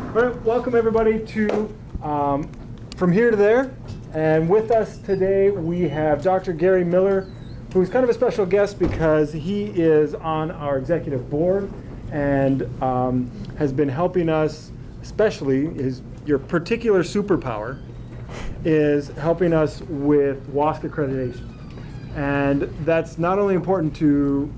All right, welcome everybody to From Here to There. And with us today we have Dr. Gary Miller, who's kind of a special guest because he is on our executive board and has been helping us, especially your particular superpower is helping us with WASC accreditation. And that's not only important to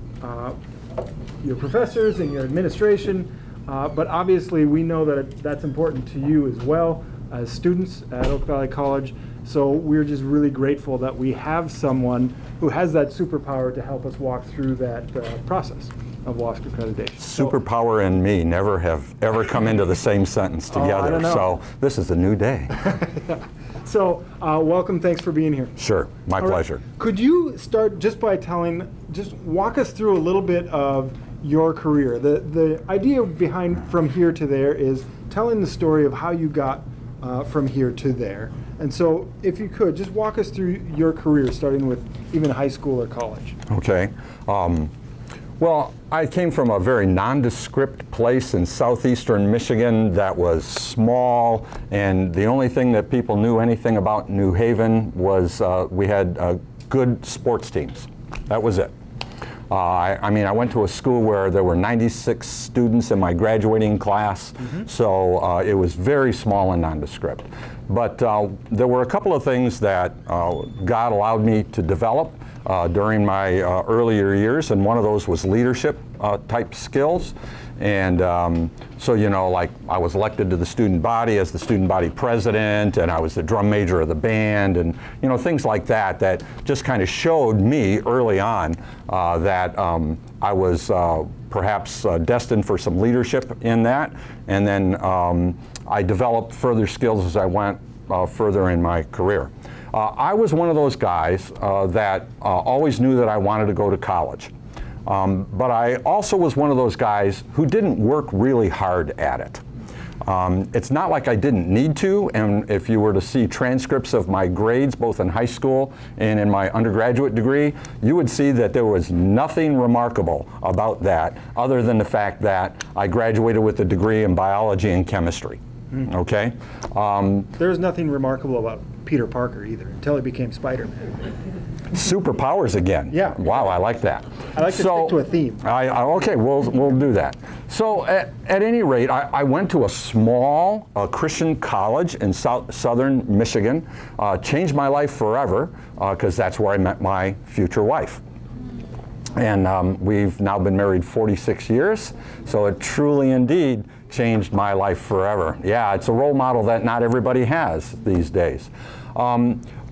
your professors and your administration, but obviously we know that that's important to you as well as students at Oak Valley College. So we're just really grateful that we have someone who has that superpower to help us walk through that process of WASC accreditation. Superpower and me never have ever come into the same sentence together, so this is a new day. So welcome, thanks for being here. Sure, my pleasure. Right. Could you start just by just walk us through a little bit of your career. The idea behind From Here to There is telling the story of how you got from here to there. And so if you could, just walk us through your career, starting with even high school or college. Okay. Well, I came from a very nondescript place in southeastern Michigan that was small, and the only thing that people knew anything about New Haven was we had good sports teams. That was it. I mean, I went to a school where there were 96 students in my graduating class, so it was very small and nondescript. But there were a couple of things that God allowed me to develop during my earlier years, and one of those was leadership type skills. And so, you know, like I was elected to the student body as the student body president, and I was the drum major of the band, and, you know, things like that that just kind of showed me early on that I was perhaps destined for some leadership in that. And then I developed further skills as I went further in my career. I was one of those guys that always knew that I wanted to go to college. But I also was one of those guys who didn't work really hard at it. It's not like I didn't need to, and if you were to see transcripts of my grades both in high school and in my undergraduate degree, you would see that there was nothing remarkable about that other than the fact that I graduated with a degree in biology and chemistry. Okay? There's nothing remarkable about Peter Parker either until he became Spider-Man. Superpowers again. Yeah. Wow, I like that. I like to stick to a theme. Okay, we'll do that. So at any rate, I went to a small Christian college in southern Michigan, changed my life forever, because that's where I met my future wife. And we've now been married 46 years, so it truly indeed changed my life forever. Yeah, it's a role model that not everybody has these days.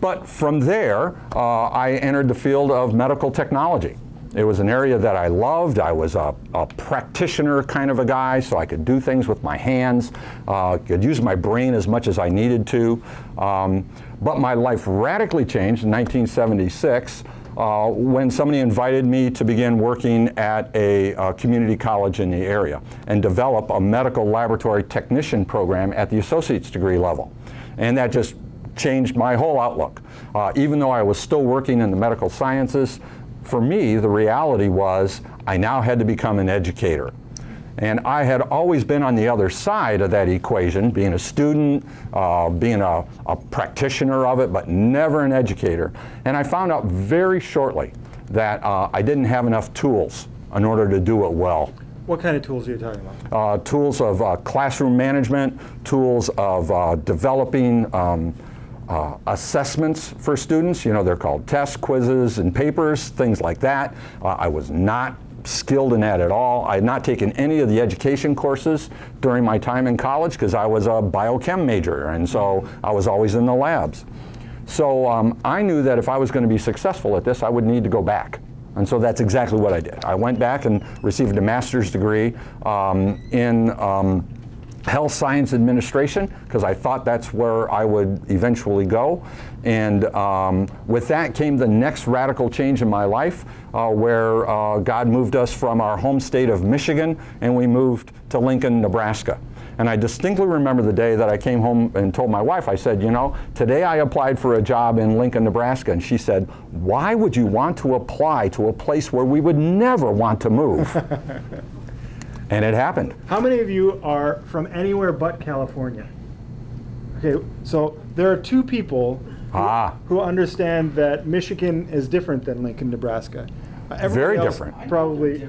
But from there, I entered the field of medical technology. It was an area that I loved. I was a practitioner kind of a guy, so I could do things with my hands, could use my brain as much as I needed to. But my life radically changed in 1976 when somebody invited me to begin working at a community college in the area and develop a medical laboratory technician program at the associate's degree level. And that just changed my whole outlook. Even though I was still working in the medical sciences, for me, the reality was I now had to become an educator. And I had always been on the other side of that equation, being a student, being a practitioner of it, but never an educator. And I found out very shortly that I didn't have enough tools in order to do it well. What kind of tools are you talking about? Tools of classroom management, tools of developing assessments for students. You know, they're called tests, quizzes, and papers, things like that. I was not skilled in that at all. I had not taken any of the education courses during my time in college because I was a biochem major, and so I was always in the labs. So I knew that if I was going to be successful at this, I would need to go back. And so that's exactly what I did. I went back and received a master's degree in health science administration because I thought that's where I would eventually go. And with that came the next radical change in my life where God moved us from our home state of Michigan and we moved to Lincoln, Nebraska. And I distinctly remember the day that I came home and told my wife, I said, you know, today I applied for a job in Lincoln, Nebraska. And she said, why would you want to apply to a place where we would never want to move? And it happened. How many of you are from anywhere but California? Okay, so there are two people who understand that Michigan is different than Lincoln, Nebraska. Very different. Probably.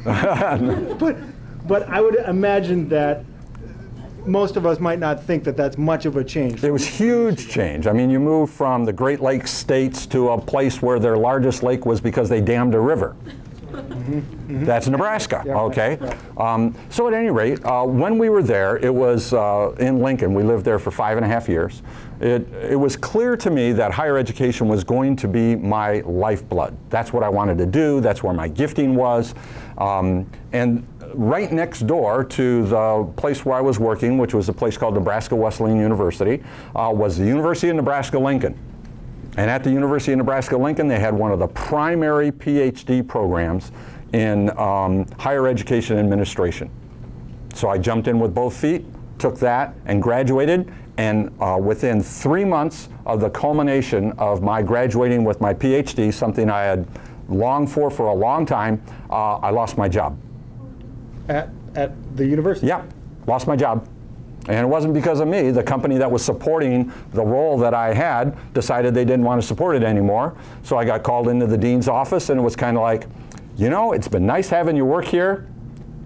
But I would imagine that most of us might not think that that's much of a change. It was huge change. I mean, you move from the Great Lakes states to a place where their largest lake was because they dammed a river. That's Nebraska, okay? So at any rate, when we were there, it was in Lincoln. We lived there for 5.5 years. It was clear to me that higher education was going to be my lifeblood. That's what I wanted to do. That's where my gifting was. And right next door to the place where I was working, which was a place called Nebraska Wesleyan University, was the University of Nebraska-Lincoln. And at the University of Nebraska-Lincoln, they had one of the primary PhD programs in higher education administration. So I jumped in with both feet, took that, and graduated. And within 3 months of the culmination of my graduating with my PhD, something I had longed for a long time, I lost my job. At the university? Yeah, lost my job. And it wasn't because of me. The company that was supporting the role that I had decided they didn't want to support it anymore. So I got called into the dean's office, and it was kind of like, you know, it's been nice having you work here.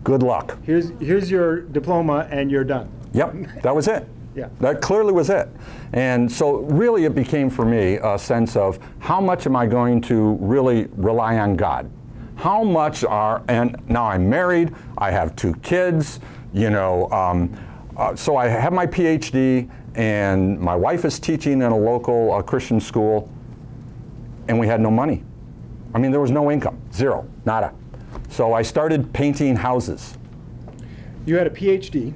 Good luck. Here's your diploma, and you're done. Yep, that was it. Yeah. That clearly was it. And so really it became for me a sense of how much am I going to really rely on God? How much and now I'm married, I have 2 kids, you know, so I have my PhD, and my wife is teaching in a local Christian school, and we had no money. I mean, there was no income, zero, nada. So I started painting houses. You had a PhD.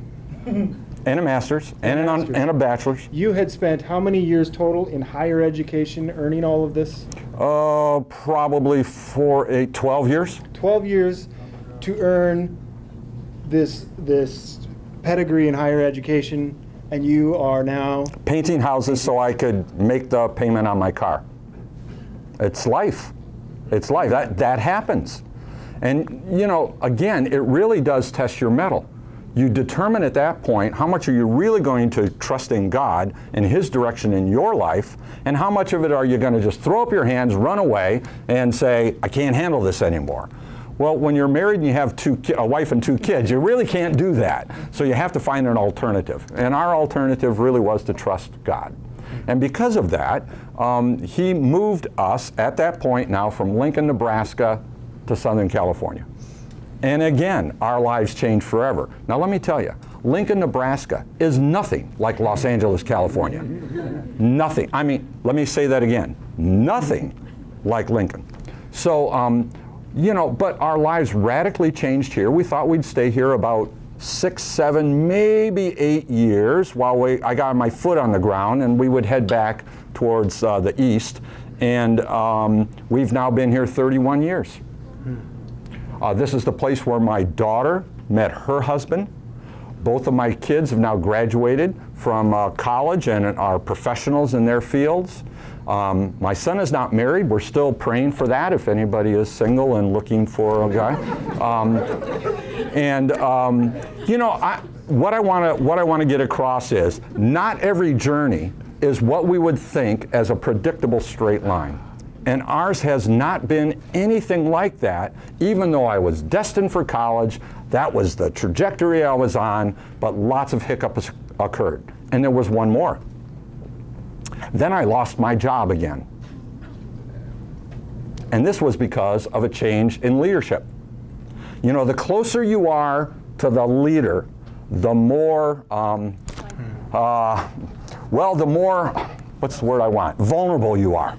And a master's, and a bachelor's. You had spent how many years total in higher education earning all of this? Probably 12 years. 12 years to earn this pedigree in higher education, and you are now painting houses so I could make the payment on my car. It's life. It's life. That happens. And you know, again, it really does test your mettle. You determine at that point how much are you really going to trust in God and His direction in your life, and how much of it are you going to just throw up your hands, run away, and say, I can't handle this anymore. Well, when you're married and you have a wife and 2 kids, you really can't do that. So you have to find an alternative. And our alternative really was to trust God. And because of that, He moved us at that point now from Lincoln, Nebraska to Southern California. And again, our lives changed forever. Now let me tell you, Lincoln, Nebraska is nothing like Los Angeles, California. Nothing. I mean, let me say that again. Nothing like Lincoln. So, you know, but our lives radically changed here. We thought we'd stay here about 6, 7, maybe 8 years while I got my foot on the ground, and we would head back towards the east. And we've now been here 31 years. This is the place where my daughter met her husband. Both of my kids have now graduated from college and are professionals in their fields. My son is not married. We're still praying for that if anybody is single and looking for a guy. You know, what I want to get across is not every journey is what we would think as a predictable straight line. And ours has not been anything like that, even though I was destined for college. That was the trajectory I was on, but lots of hiccups occurred. And there was one more. Then I lost my job again. And this was because of a change in leadership. You know, the closer you are to the leader, the more, the more, what's the word I want? Vulnerable you are.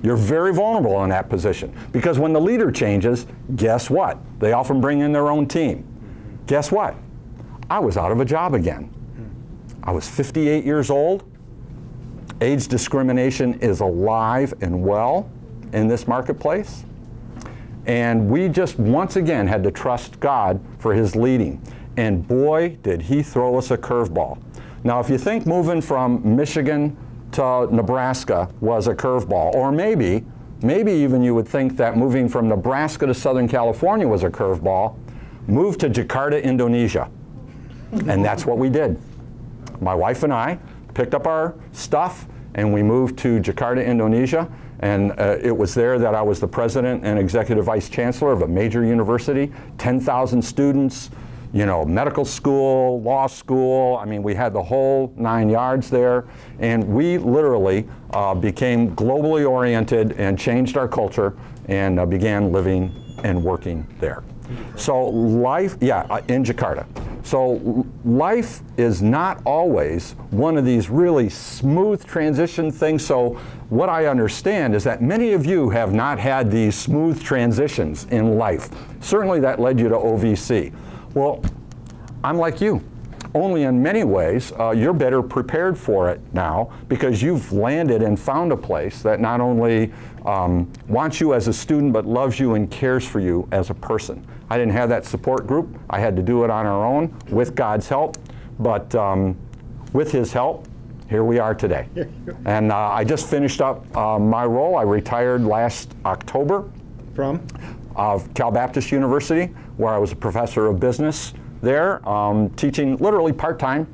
You're very vulnerable in that position, because when the leader changes, guess what? They often bring in their own team. Guess what? I was out of a job again. I was 58 years old. Age discrimination is alive and well in this marketplace. And we just once again had to trust God for His leading. And boy, did He throw us a curveball. Now, if you think moving from Michigan to Nebraska was a curveball, or maybe even you would think that moving from Nebraska to Southern California was a curveball, move to Jakarta, Indonesia. And that's what we did. My wife and I picked up our stuff and we moved to Jakarta, Indonesia. And it was there that I was the president and executive vice chancellor of a major university, 10,000 students, you know, medical school, law school. I mean, we had the whole 9 yards there. And we literally became globally oriented and changed our culture and began living and working there. So life, yeah, in Jakarta. So life is not always one of these really smooth transition things. So what I understand is that many of you have not had these smooth transitions in life. Certainly that led you to OVC. Well, I'm like you. Only in many ways, you're better prepared for it now because you've landed and found a place that not only wants you as a student, but loves you and cares for you as a person. I didn't have that support group. I had to do it on our own with God's help. But with His help, here we are today. And I just finished up my role. I retired last October from Cal Baptist University, where I was a professor of business there, teaching literally part-time,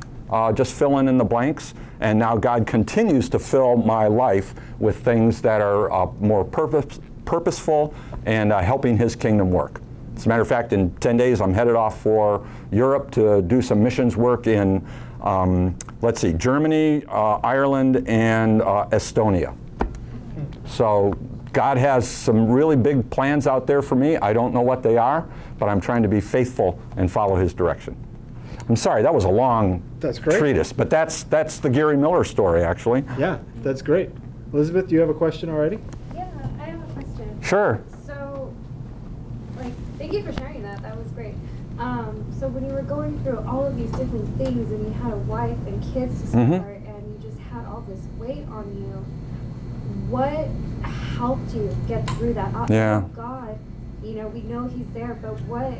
just filling in the blanks. And now God continues to fill my life with things that are more purposeful and helping His kingdom work. As a matter of fact, in 10 days, I'm headed off for Europe to do some missions work in, let's see, Germany, Ireland, and Estonia. So God has some really big plans out there for me. I don't know what they are, but I'm trying to be faithful and follow His direction. I'm sorry, that was a long treatise, but that's the Gary Miller story, actually. Yeah, that's great. Elizabeth, do you have a question already? Yeah, I have a question. Sure. So, thank you for sharing that. That was great. So when you were going through all of these different things and you had a wife and kids to support and you just had all this weight on you, what helped you get through that? Yeah. God, you know, we know He's there, but what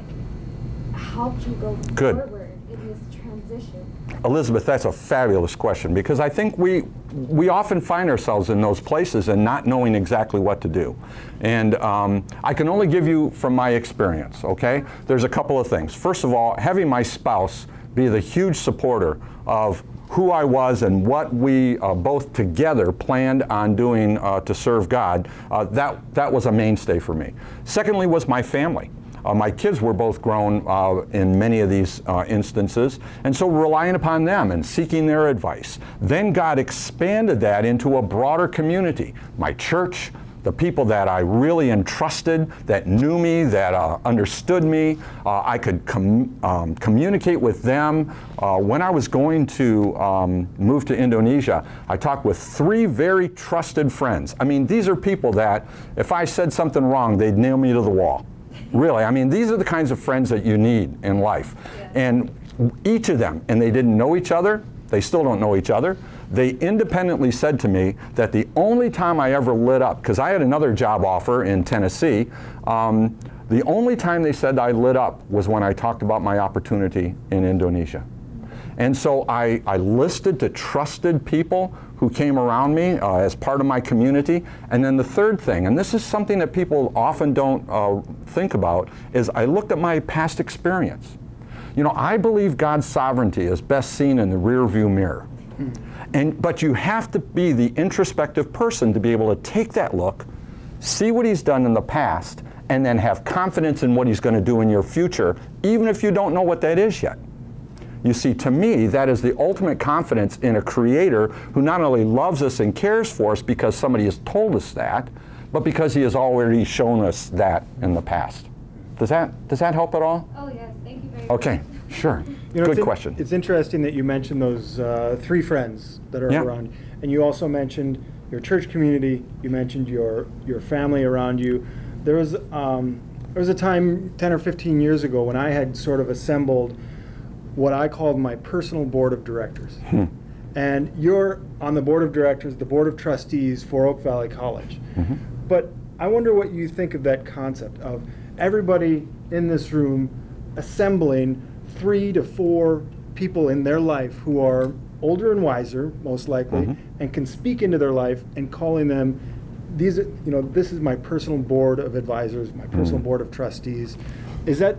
helped you go forward in this transition? Elizabeth, that's a fabulous question because I think we often find ourselves in those places and not knowing exactly what to do. And I can only give you from my experience, okay? There's a couple of things. First of all, having my spouse be the huge supporter of who I was and what we both together planned on doing to serve God, that was a mainstay for me. Secondly was my family. My kids were both grown in many of these instances, and so relying upon them and seeking their advice. Then God expanded that into a broader community. My church, the people that I really entrusted, that knew me, that understood me. I could communicate with them. When I was going to move to Indonesia, I talked with 3 very trusted friends. I mean, these are people that if I said something wrong, they'd nail me to the wall. Really, I mean, these are the kinds of friends that you need in life. Yeah. And each of them, and they didn't know each other, they still don't know each other, they independently said to me that the only time I ever lit up, because I had another job offer in Tennessee, the only time they said I lit up was when I talked about my opportunity in Indonesia. And so I listed to trusted people who came around me as part of my community. And then the third thing, and this is something that people often don't think about, is I looked at my past experience. You know, I believe God's sovereignty is best seen in the rearview mirror. But you have to be the introspective person to be able to take that look, see what He's done in the past, and then have confidence in what He's going to do in your future, even if you don't know what that is yet. You see, to me, that is the ultimate confidence in a Creator who not only loves us and cares for us because somebody has told us that, but because He has already shown us that in the past. Does that help at all? Oh, yes. Thank you very much. Okay, sure. You know, good question. It's interesting that you mentioned those 3 friends that are around, and you also mentioned your church community. You mentioned your family around you. There was a time 10 or 15 years ago when I had sort of assembled what I called my personal board of directors. And you're on the board of directors, the board of trustees for Oak Valley College. But I wonder what you think of that concept of everybody in this room assembling 3 to 4 people in their life who are older and wiser, most likely, and can speak into their life, and calling them, these are, you know, this is my personal board of advisors, my personal board of trustees. Is that,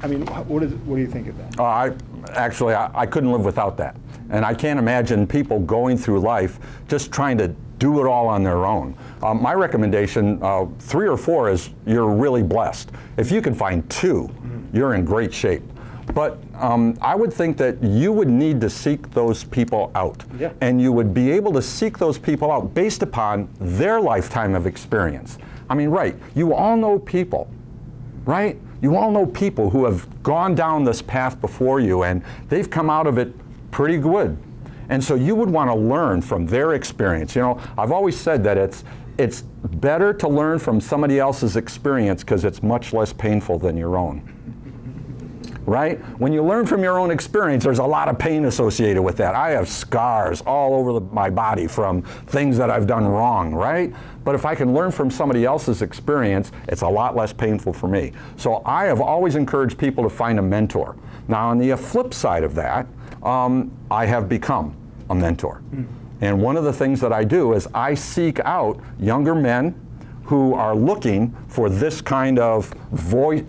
I mean, what do you think of that? I couldn't live without that. And I can't imagine people going through life just trying to do it all on their own. My recommendation, 3 or 4, is you're really blessed. If you can find 2, you're in great shape. But I would think that you would need to seek those people out. Yeah. And you would be able to seek those people out based upon their lifetime of experience. I mean, right, you all know people, right? You all know people who have gone down this path before you, and they've come out of it pretty good. And so you would want to learn from their experience. You know, I've always said that it's better to learn from somebody else's experience because it's much less painful than your own. Right? When you learn from your own experience, there's a lot of pain associated with that. I have scars all over my body from things that I've done wrong, right? But if I can learn from somebody else's experience, it's a lot less painful for me. So I have always encouraged people to find a mentor. Now, on the flip side of that, I have become a mentor. And one of the things that I do is I seek out younger men who are looking for this kind of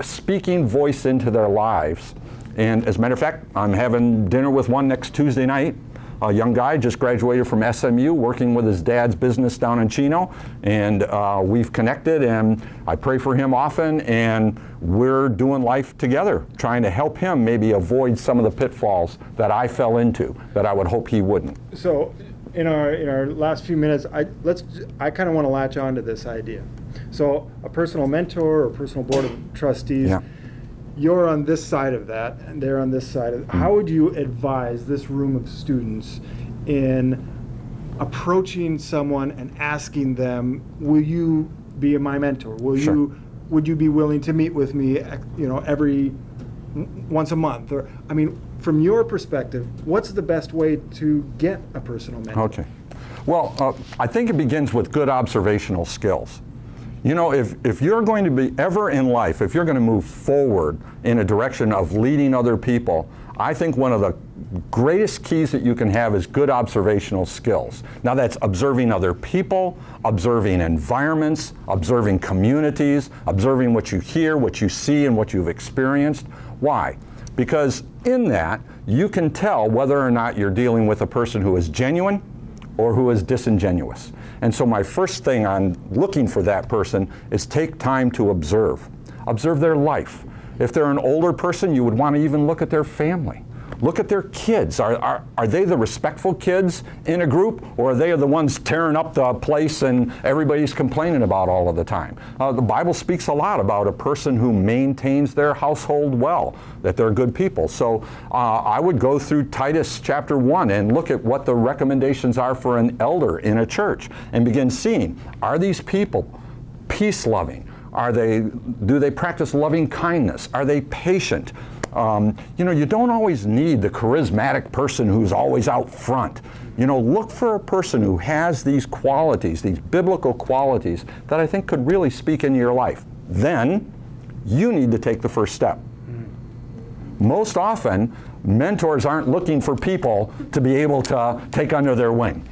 speaking voice into their lives. And as a matter of fact, I'm having dinner with one next Tuesday night. A young guy just graduated from SMU, working with his dad's business down in Chino, and we've connected, and I pray for him often, and we're doing life together, trying to help him maybe avoid some of the pitfalls that I fell into that I would hope he wouldn't. So in our last few minutes, I kind of want to latch on to this idea. So a personal mentor or personal board of trustees, Yeah. You're on this side of that, and they're on this side of it. How would you advise this room of students in approaching someone and asking them, will you be my mentor? Would you be willing to meet with me, you know, once a month? Or, I mean, from your perspective, what's the best way to get a personal mentor? Okay. Well, I think it begins with good observational skills. You know, if you're going to be ever in life, if you're going to move forward in a direction of leading other people, I think one of the greatest keys that you can have is good observational skills. Now that's observing other people, observing environments, observing communities, observing what you hear, what you see, and what you've experienced. Why? Because in that, you can tell whether or not you're dealing with a person who is genuine or who is disingenuous. And so my first thing on looking for that person is take time to observe. Observe their life. If they're an older person, you would want to even look at their family. Look at their kids. Are they the respectful kids in a group, or are they the ones tearing up the place and everybody's complaining about all of the time? The Bible speaks a lot about a person who maintains their household well, that they're good people. So I would go through Titus chapter 1 and look at what the recommendations are for an elder in a church and begin seeing, are these people peace-loving? Do they practice loving kindness? Are they patient? You know, you don't always need the charismatic person who's always out front. You know, look for a person who has these qualities, these biblical qualities that I think could really speak into your life. Then you need to take the first step. Most often, mentors aren't looking for people to be able to take under their wing.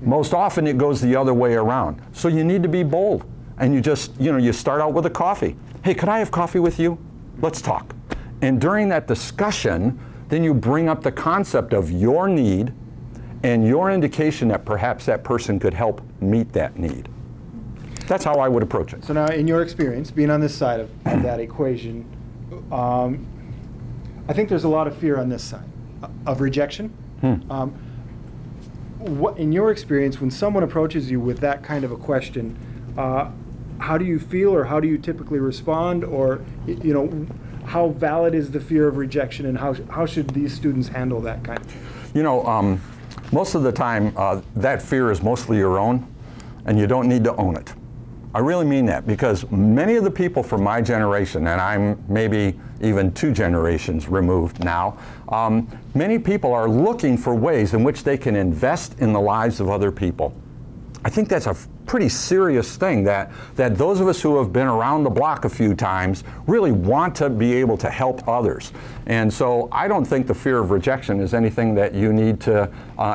Most often it goes the other way around. So you need to be bold. And you just, you know, you start out with a coffee. Hey, could I have coffee with you? Let's talk. And during that discussion, then you bring up the concept of your need and your indication that perhaps that person could help meet that need. That's how I would approach it. So now, in your experience, being on this side of that equation, I think there's a lot of fear on this side of rejection. What, in your experience, when someone approaches you with that kind of a question, how do you feel, or how do you typically respond, or, you know, how valid is the fear of rejection, and how should these students handle that kind of thing? You know, most of the time, that fear is mostly your own, and you don't need to own it. I really mean that, because many of the people from my generation, and I'm maybe even 2 generations removed now, many people are looking for ways in which they can invest in the lives of other people. I think that's a pretty serious thing, that those of us who have been around the block a few times really want to be able to help others. And so I don't think the fear of rejection is anything that you need to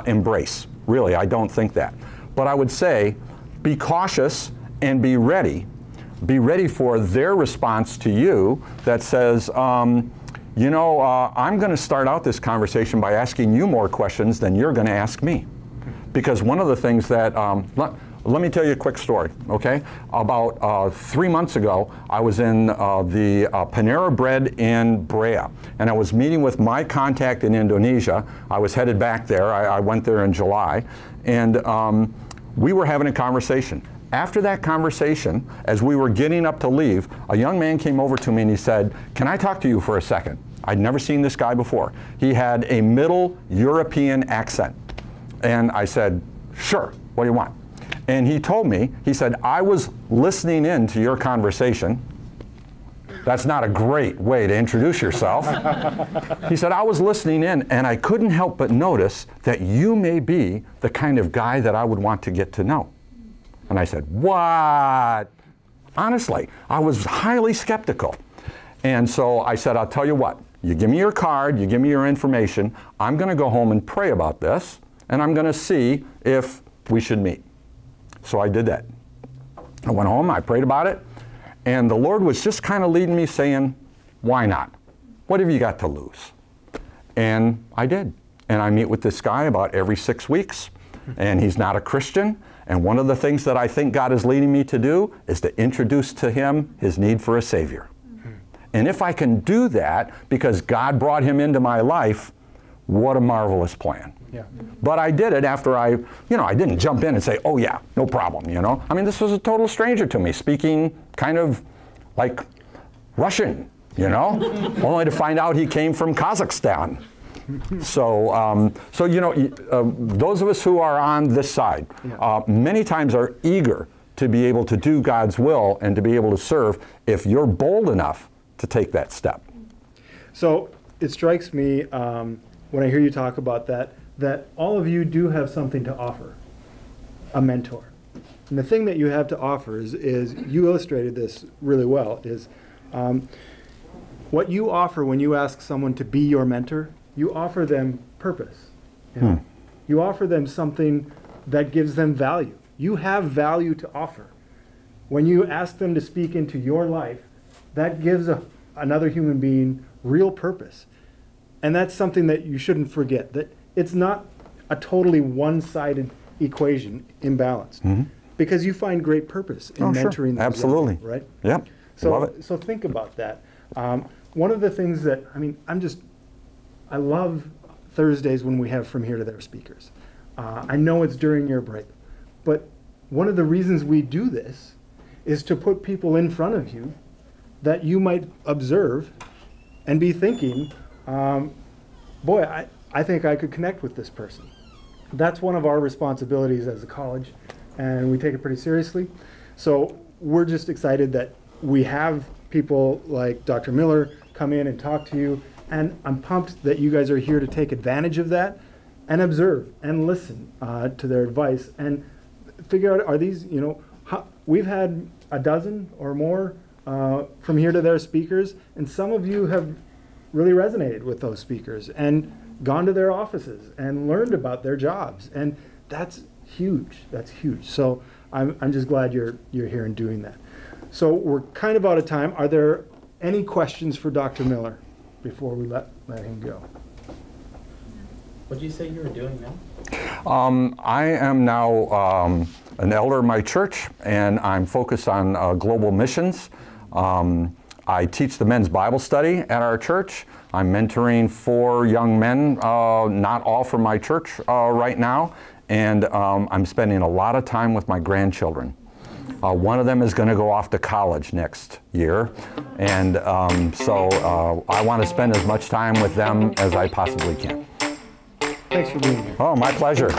embrace. Really, I don't think that. But I would say, be cautious and be ready. Be ready for their response to you that says, you know, I'm going to start out this conversation by asking you more questions than you're going to ask me. Because one of the things that, let me tell you a quick story, okay? About 3 months ago, I was in the Panera Bread in Brea, and I was meeting with my contact in Indonesia. I was headed back there. I went there in July, and we were having a conversation. After that conversation, as we were getting up to leave, a young man came over to me and he said, "Can I talk to you for a second?" I'd never seen this guy before. He had a Middle European accent. And I said, "Sure, what do you want?" And he told me, he said, "I was listening in to your conversation." That's not a great way to introduce yourself. He said, "I was listening in and I couldn't help but notice that you may be the kind of guy that I would want to get to know." And I said, "What?" Honestly, I was highly skeptical. And so I said, "I'll tell you what, you give me your card, you give me your information, I'm going to go home and pray about this, and I'm going to see if we should meet." So I did that. I went home, I prayed about it, and the Lord was just kind of leading me saying, "Why not? What have you got to lose?" And I did. And I meet with this guy about every 6 weeks, and he's not a Christian. And one of the things that I think God is leading me to do is to introduce to him his need for a Savior. And if I can do that because God brought him into my life, what a marvelous plan. Yeah. But I did it after I didn't jump in and say, "Oh yeah, no problem," you know. I mean, this was a total stranger to me, speaking kind of like Russian, you know, only to find out he came from Kazakhstan. So, you know, those of us who are on this side, many times are eager to be able to do God's will and to be able to serve if you're bold enough to take that step. So it strikes me when I hear you talk about that all of you do have something to offer, a mentor. And the thing that you have to offer is you illustrated this really well, is what you offer when you ask someone to be your mentor, you offer them purpose. You know? You offer them something that gives them value. You have value to offer. When you ask them to speak into your life, that gives another human being real purpose. And that's something that you shouldn't forget, that it's not a totally one-sided equation, imbalanced. Because you find great purpose in mentoring them. Absolutely. Right? Yeah. Love it. So think about that. One of the things that, I love Thursdays when we have From Here to There speakers. I know it's during your break, but one of the reasons we do this is to put people in front of you that you might observe and be thinking, boy, I think I could connect with this person. That's one of our responsibilities as a college, and we take it pretty seriously. So we're just excited that we have people like Dr. Miller come in and talk to you, and I'm pumped that you guys are here to take advantage of that and observe and listen to their advice and figure out, are these, we've had a dozen or more From Here to There speakers, and some of you have really resonated with those speakers and gone to their offices and learned about their jobs, and that's huge. That's huge. So I'm just glad you're here and doing that. So we're kind of out of time. Are there any questions for Dr. Miller before we let him go? What did you say you were doing now? I am now an elder in my church, and I'm focused on global missions. I teach the men's Bible study at our church. I'm mentoring 4 young men, not all from my church right now, and I'm spending a lot of time with my grandchildren. One of them is going to go off to college next year, and so I want to spend as much time with them as I possibly can. Thanks for being here. Oh, my pleasure.